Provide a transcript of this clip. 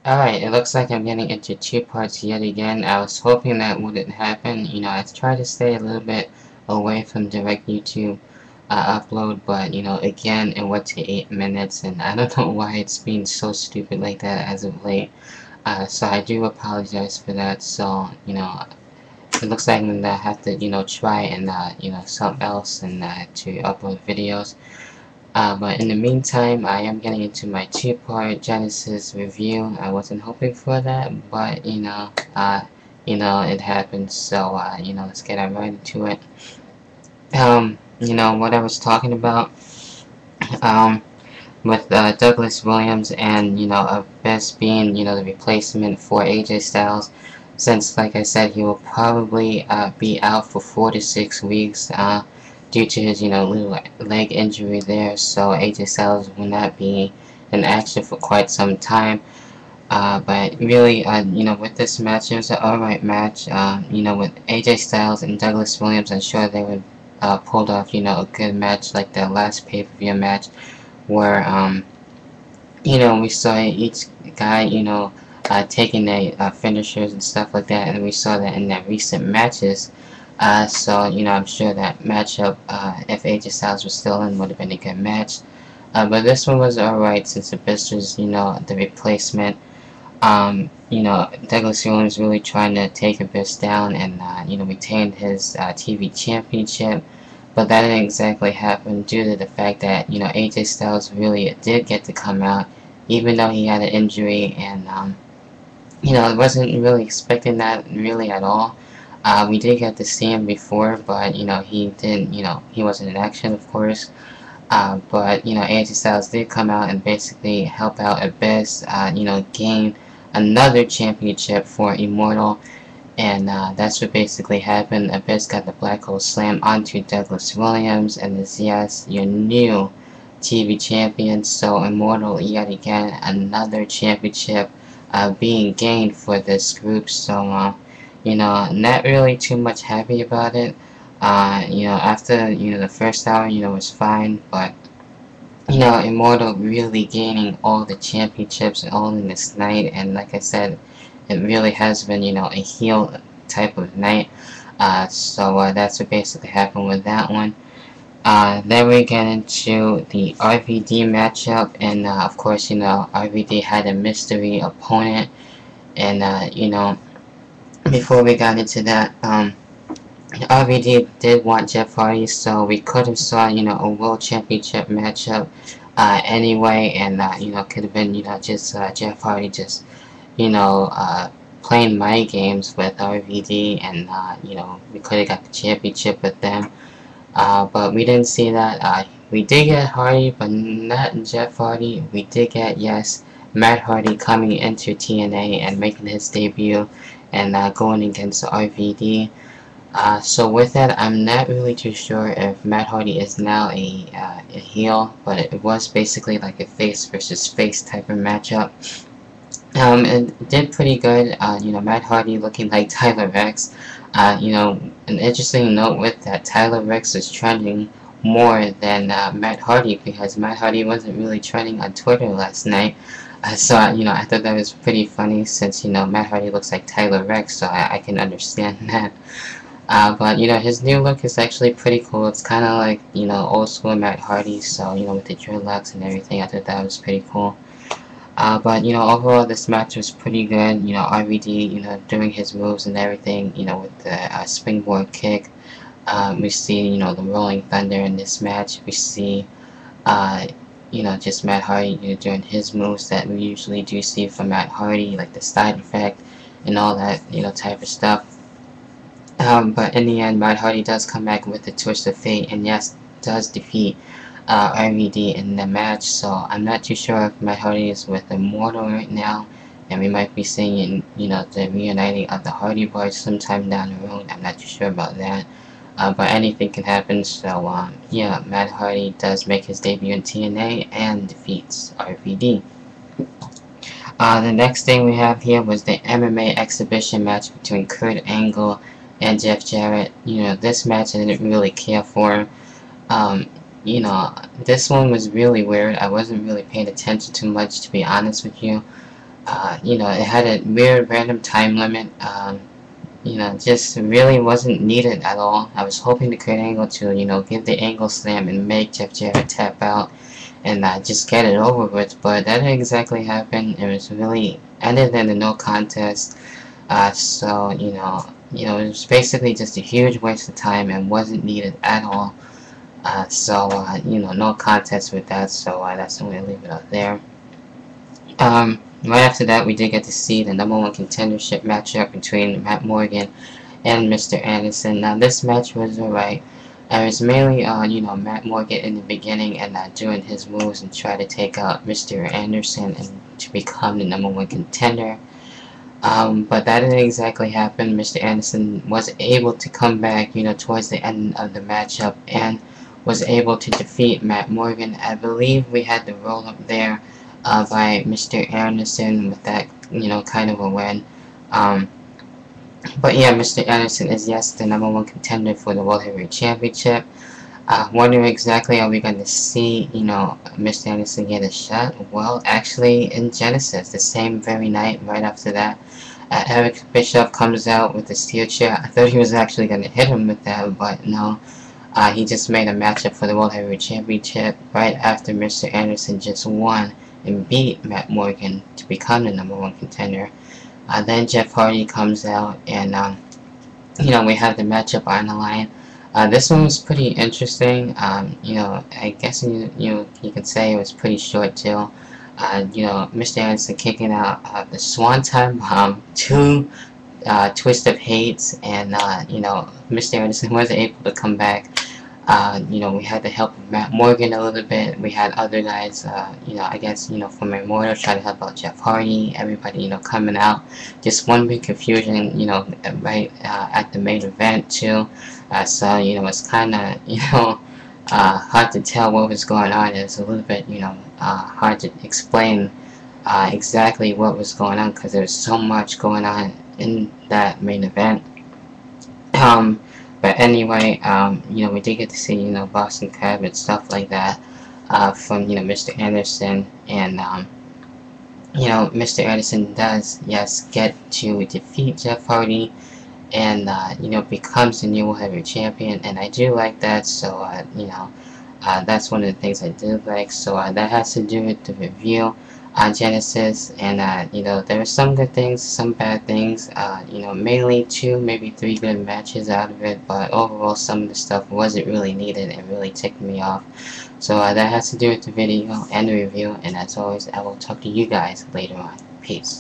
Alright, it looks like I'm getting into two parts yet again. I was hoping that wouldn't happen. I try to stay a little bit away from direct YouTube upload, but, again, it went to 8 minutes, and I don't know why it's being so stupid like that as of late. So I do apologize for that. So, it looks like I'm gonna have to, try and, something else and to upload videos. But in the meantime, I am getting into my two-part Genesis review. I wasn't hoping for that, but it happened. So let's get right into it. What I was talking about, um, with Douglas Williams and Abyss being the replacement for AJ Styles, since like I said, he will probably be out for 4 to 6 weeks. Due to his, little leg injury there, so AJ Styles will not be in action for quite some time. But really, with this match, it was an alright match. With AJ Styles and Douglas Williams, I'm sure they would pulled off, a good match like the last pay-per-view match, where, we saw each guy, taking their finishers and stuff like that, and we saw that in their recent matches. So, I'm sure that matchup, if AJ Styles was still in, would have been a good match. But this one was alright since Abyss was, the replacement. Douglas Williams really trying to take Abyss down and, retained his TV championship. But that didn't exactly happen due to the fact that, AJ Styles really did get to come out, even though he had an injury, and, I wasn't really expecting that really at all. We did get to see him before, but, he didn't, he wasn't in action, of course. But, AJ Styles did come out and basically help out Abyss, gain another championship for Immortal. And that's what basically happened. Abyss got the Black Hole Slam onto Douglas Williams, and this, yes, your new TV champion. So Immortal, yet again, another championship being gained for this group. So, not really too much happy about it. After, the first hour, was fine, but, Immortal really gaining all the championships all in this night, and like I said, it really has been, a heel type of night. So that's what basically happened with that one. Then we get into the RVD matchup, and of course, RVD had a mystery opponent, and before we got into that, RVD did want Jeff Hardy, so we could have saw, a World Championship matchup anyway, and, could have been, just Jeff Hardy just, playing mind games with RVD, and, we could have got the championship with them. But we didn't see that. We did get Hardy, but not Jeff Hardy. We did get, yes, Matt Hardy coming into TNA and making his debut, and going against RVD. So with that, I'm not really too sure if Matt Hardy is now a heel, but it was basically like a face versus face type of matchup. It did pretty good. Matt Hardy looking like Tyler Rex. An interesting note with that, Tyler Rex is trending more than Matt Hardy, because Matt Hardy wasn't really trending on Twitter last night. So, I thought that was pretty funny, since, Matt Hardy looks like Tyler Rex, so I can understand that. But, his new look is actually pretty cool. It's kind of like, old school Matt Hardy, so, with the dreadlocks and everything, I thought that was pretty cool. But, overall, this match was pretty good. RVD, doing his moves and everything, with the springboard kick. We see, the Rolling Thunder in this match. We see, just Matt Hardy, doing his moves that we usually do see from Matt Hardy, like the side effect and all that, type of stuff. But in the end, Matt Hardy does come back with the Twist of Fate, and yes, does defeat RVD in the match. So I'm not too sure if Matt Hardy is with Immortal right now, and we might be seeing, the reuniting of the Hardy Boys sometime down the road. I'm not too sure about that. But anything can happen, so yeah, Matt Hardy does make his debut in TNA and defeats RVD. The next thing we have here was the MMA exhibition match between Kurt Angle and Jeff Jarrett. This match I didn't really care for. This one was really weird. I wasn't really paying attention too much, to be honest with you. You know, it had a weird random time limit. You know, just really wasn't needed at all. I was hoping the Kurt Angle to, you know, give the angle slam and make Jeff Jarrett tap out and just get it over with, but that didn't exactly happen. It was really ended in a no contest. So it was basically just a huge waste of time and wasn't needed at all. No contest with that. So that's the way to leave it up there. Right after that, we did get to see the #1 contendership matchup between Matt Morgan and Mr. Anderson. Now, this match was alright. It was mainly, Matt Morgan in the beginning and doing his moves and try to take out Mr. Anderson and to become the #1 contender. But that didn't exactly happen. Mr. Anderson was able to come back, towards the end of the matchup and was able to defeat Matt Morgan. I believe we had the roll up there by Mr. Anderson with that, kind of a win. But yeah, Mr. Anderson is, yes, the #1 contender for the World Heavyweight Championship. Wondering exactly, are we going to see, Mr. Anderson get a shot? Well, actually, in Genesis, the same very night, right after that, Eric Bischoff comes out with the steel chair. I thought he was actually going to hit him with that, but no. He just made a matchup for the World Heavyweight Championship right after Mr. Anderson just won and beat Matt Morgan to become the #1 contender. Then Jeff Hardy comes out and, we have the matchup on the line. This one was pretty interesting. I guess you could say it was pretty short too. Mr. Anderson kicking out the Swanton Bomb, two Twist of Hates, and Mr. Anderson wasn't able to come back. We had the help of Matt Morgan a little bit. We had other guys, I guess, from Immortal trying to help out Jeff Hardy. Everybody, coming out. Just one big confusion, right at the main event too. So, it's kind of, hard to tell what was going on. It's a little bit, hard to explain exactly what was going on because there was so much going on in that main event. But anyway, we did get to see, Boston Crab and stuff like that from, Mr. Anderson. And, Mr. Anderson does, yes, get to defeat Jeff Hardy and, becomes the new World Heavyweight Champion. And I do like that, so, that's one of the things I do like. So that has to do with the review on Genesis, and there were some good things, some bad things, mainly 2, maybe 3 good matches out of it, but overall some of the stuff wasn't really needed and really ticked me off. So that has to do with the video and the review, and as always, I will talk to you guys later on. Peace.